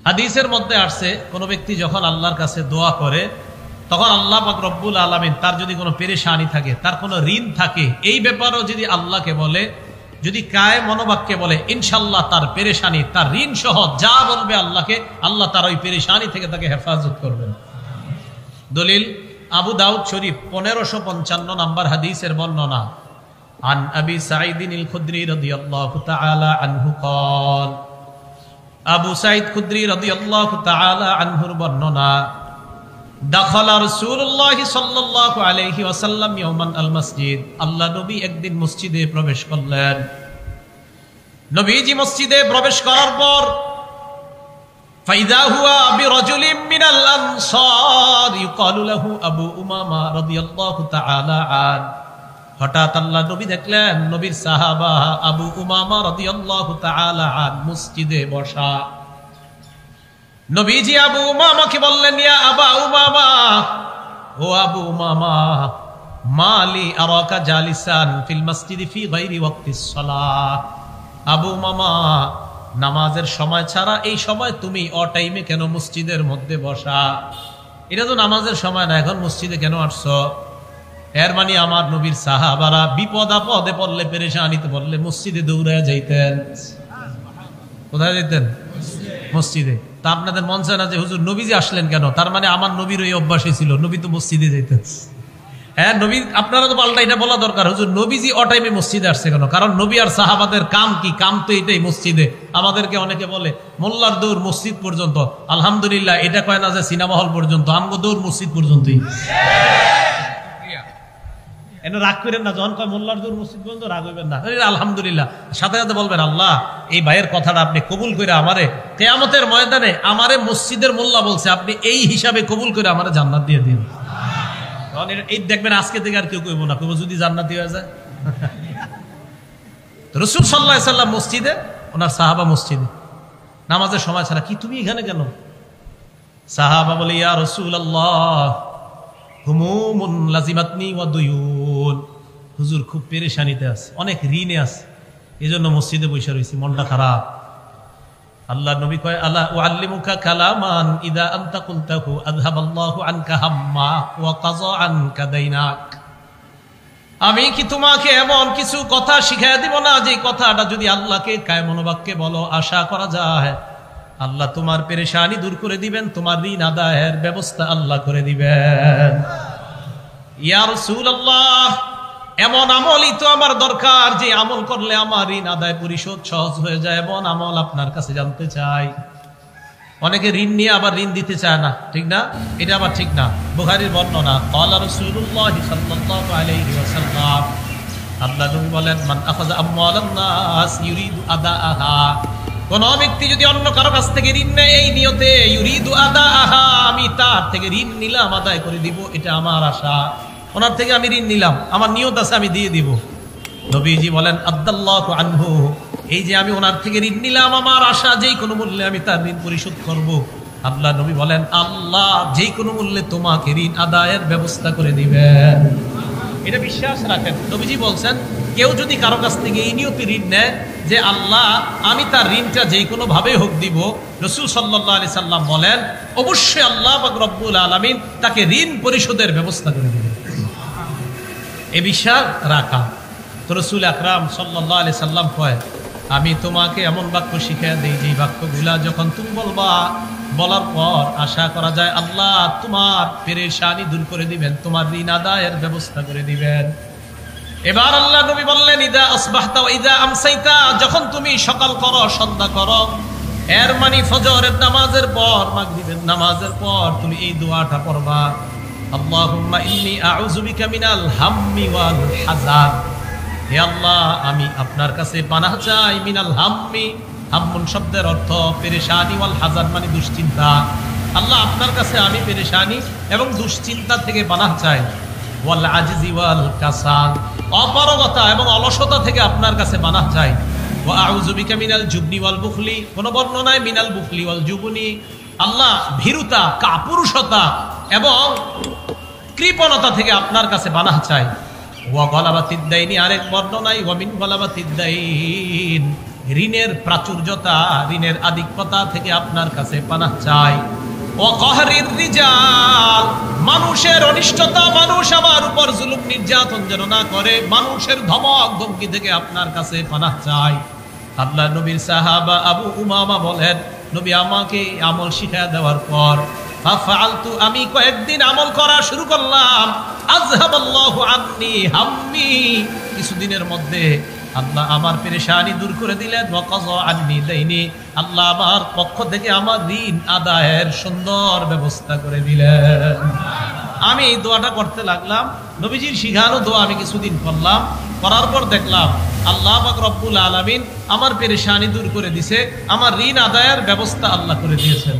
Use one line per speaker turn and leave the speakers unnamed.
হাদিসের মধ্যে আসছে কোন ব্যক্তি যখন আল্লাহর কাছে দোয়া করে তখন আল্লাহ পাক রব্বুল আলামিন তার যদি কোনো পেরেশানি থাকে, তার কোনো ঋণ থাকে, এই ব্যাপারেও যদি আল্লাহকে বলে, যদি কায়ে মনোবাক্যে বলে, ইনশাআল্লাহ তার পেরেশানি, তার ঋণ সহ যা বলবে আল্লাহকে, আল্লাহ তার ওই পেরেশানি থেকে তাকে হেফাজত করবেন। দলিল আবু দাউদ শরীফ 1555 নম্বর হাদিসের বর্ণনা। আন আবি সাঈদিন আল খুদরি রাদিয়াল্লাহু তাআলা আনহু قال আবু সাঈদ খুদরি রাদিয়াল্লাহু তাআলা আনহুর বর্ণনা, দাখালা রাসূলুল্লাহ সাল্লাল্লাহু আলাইহি ওয়াসাল্লাম ইয়াওমান আল মসজিদ, আল্লাহ নবী একদিন মসজিদে প্রবেশ করলেন। নবীজি মসজিদে প্রবেশ করার পর ফাইদা হুয়া বিরাজুলিন মিনাল আনসার ইউকালু লাহু আবু উমামা রাদিয়াল্লাহু তাআলা আন, হঠাৎ আল্লাহ নবী দেখলেন নবীর সাহাবা আবু উমামা রাদিয়াল্লাহু তাআলা আন মসজিদে বসা। নবীজি আবু উমামাকে বললেন, ইয়া আবা উমামা, ও আবু উমামা, মালি আরাকা জালিসান ফিল মসজিদি ফি গায়রি ওয়াক্তিস সালাহ। আবু উমামা, নামাজের সময় ছাড়া এই সময় তুমি অ টাইমে কেন মসজিদের মধ্যে বসা? এটা তো নামাজের সময় না, এখন মসজিদে কেন আসছো? এর মানে আমার নবীর সাহাবারা বিপদ আপদে পড়লে, পেরেশানিতে পড়লে মসজিদে দৌড়ায় যাইতেন। কোথায় যাইতেন? মসজিদে। তা আপনাদের মন চায় না যে হুজুর নবীজি আসলেন কেন? তার মানে আমার নবীর ওই অভ্যাসই ছিল, নবী তো মসজিদে যাইতেন। হ্যাঁ, নবী, আপনারা তো পাল্টা এটা বলা দরকার, হুজুর নবীজি অ টাইমে মসজিদে আসছে কেন? কারণ নবী আর সাহাবাদের কাম কি? কাম তো এটাই, মসজিদে। আমাদেরকে অনেকে বলে মোল্লার দৌড় মসজিদ পর্যন্ত। আলহামদুলিল্লাহ, এটা কয় না যে সিনেমা হল পর্যন্ত, আমগো দৌড় মসজিদ পর্যন্তই। রাগ করেন না, যখন কয় মোল্লার দৌড় মসজিদ পর্যন্ত রাগ হইবেন না, আলহামদুলিল্লাহ। সাথে সাথে বলবেন, আল্লাহ এই ভাইয়ের কথাটা আপনি কবুল করে আমারে কিয়ামতের ময়দানে আমারে মসজিদের মোল্লা বলছে, আপনি এই হিসাবে কবুল করে আমারে জান্নাত দিয়ে দিন। এই দেখবেন আজকে থেকে আর কেউ কইব না, কইব যদি জান্নাতি হয়ে যায়। রাসূল সাল্লাল্লাহু আলাইহি সাল্লাম মসজিদে, ওনার সাহাবা মসজিদে, নামাজের সময় ছাড়া। কি তুমি এখানে কেন? সাহাবা বলে, ইয়া রাসূলুল্লাহ, হুমুমুন লাজিমাতনি ওয়া দুয়ুন, হুজুর খুব পেরেশানিতে আছে, অনেক ঋণে আছে, এজন্য মসজিদে বসে রইছি, মনটা খারাপ। আল্লাহ নবী কয়, আলা উআল্লিমুকা কালামান ইদা আনতা কুলতাহু আযহাবাল্লাহু আনকা হাম্মা ওয়া কাযা আনকা দাইনাক। আমি কি তোমাকে এমন কিছু কথা শিখাইয়া দিব না, যে কথাটা যদি আল্লাহকে কায় মনোবাক্যে বলো, আশা করা যায় আল্লাহ তোমার পেরেশানি দূর করে দিবেন, তোমার ঋণ আদায়ের ব্যবস্থা আল্লাহ করে দিবেন। ইয়া রাসূলুল্লাহ, এমন আমলই তো আমার দরকার, যে আমল করলে আমার ঋণ আদায় পরিশোধ সহজ হয়ে যায়, এমন আমল আপনার কাছে জানতে চাই। অনেকে ঋণ নিয়ে আবার ঋণ দিতে চায় না, ঠিক না? এটা আবার ঠিক না। বুখারীর বর্ণনা, ক্বালা রাসূলুল্লাহ সাল্লাল্লাহু আলাইহি ওয়াসাল্লাম, আল্লাহ নবী বলেন, মান আখাযা আমওয়ালান নাস ইউরিদু আদাআহা, কোন ব্যক্তি যদি অন্য কারো কাছ থেকে ঋণ নেয় এই নিয়তে, ইউরিদু আদাআহা, আমি তার থেকে ঋণ নিলাম, আদায় করে দিব, এটা আমার আশা, ওনার থেকে আমি ঋণ নিলাম, আমার নিয়ত আছে আমি দিয়ে দিব। নবীজি বলেন, আদাল্লাহু আনহু, এই যে আমি ওনার থেকে ঋণ নিলাম, আমার আশা যেই কোনো মূল্যে আমি তার ঋণ পরিশোধ করব। আল্লাহ নবী বলেন, আল্লাহ যেই কোনো মূল্যে তোমাকে ঋণ আদায়ের ব্যবস্থা করে দিবেন। এটা বিশ্বাস রাখেন। নবীজি বলছেন, কেউ যদি কারো কাছ থেকে এই নিয়তে ঋণ নেয় যে আল্লাহ আমি তার ঋণটা যেই কোনো ভাবে হোক দিব, রাসূল সাল্লাল্লাহু আলাইহি সাল্লাম বলেন, অবশ্যই আল্লাহ পাক রব্বুল আলামিন তাকে ঋণ পরিশোধের ব্যবস্থা করে দিবেন। এই বিশ্বাস রাখা। তো রাসূল আকরাম সাল্লাল্লাহু আলাইহি সাল্লাম কয়, আমি তোমাকে এমন বাক্য শিখিয়ে দেই, যে বাক্যগুলা যখন তুমি বলবা, বলার পর আশা করা যায় আল্লাহ তোমার পেরেশানি দূর করে দিবেন, তোমার ঋণ আদায়ের ব্যবস্থা করে দিবেন। এবার আল্লাহ নবী বললেন, ইদা আসবাহতা ওয়া ইদা আমসাইতা, যখন তুমি সকাল করো, সন্ধ্যা করো, এর মানে ফজরের নামাজের পর, মাগরিবের নামাজের পর তুমি এই দোয়াটা পড়বা, আল্লাহুম্মা ইন্নী আউযু বিকা মিনাল হাম্মি ওয়াল হাযান, হে আল্লাহ আমি আপনার কাছে পানাহ চাই, মিনাল হাম্মি, হাম্মুন শব্দের অর্থ পেরেশানি, ওয়াল হাযান মানে দুশ্চিন্তা। আল্লাহ আপনার কাছে আমি পেরেশানি এবং দুশ্চিন্তা থেকে পানাহ চাই, ওয়াল আজিজি ওয়াল কাসাল, অপারগতা এবং অলসতা থেকে আপনার কাছে পানাহ চাই, ওয়া আউযু বিকা মিনাল জুবনি ওয়াল বুখলি, কোন বর্ণনায় মিনাল বুখলি ওয়াল জুবনি, আল্লাহ ভীরুতা, কাপুরুষতা এবং কৃপণতা থেকে আপনার কাছে পানাহ চাই, ওয়া গলাবাতিদ দাইনি, আরেক বর্ণনায় ওয়া মিন গলাবাতিদ দাইন, ঋণের প্রাচুর্যতা, ঋণের আধিক্যতা থেকে আপনার কাছে পানাহ চাই। ও কহরির রিজাল, মানুষের অনিষ্টতা, মানুষ আমার উপর জুলুম নির্যাতন যেন না করে, মানুষের ধমক ধমকি থেকে আপনার কাছে পানাহ চাই। আল্লাহ নবীর সাহাবা আবু উমামা বলেন, নবী আমাকে আমল শিখিয়ে দেওয়ার পর ফাফআলতু, আমি কয়েকদিন আমল করা শুরু করলাম। আযহাবাল্লাহু আন্নী হাম্মি, কিছুদিনের মধ্যে আল্লাহ আমার পেরেশানি দূর করে দিলেন। ওয়া কাযা আন্নী দাইনি, আল্লাহ আমার পক্ষ থেকে আমার ঋণ আদায়ের সুন্দর ব্যবস্থা করে দিলেন। আমি এই দোয়াটা করতে লাগলাম, নবীজির শিখানো দোয়া আমি কিছুদিন করলাম, করার পর দেখলাম আল্লাহ পাক রব্বুল আলামিন আমার পেরেশানি দূর করে দিছে, আমার ঋণ আদায়ের ব্যবস্থা আল্লাহ করে দিয়েছেন।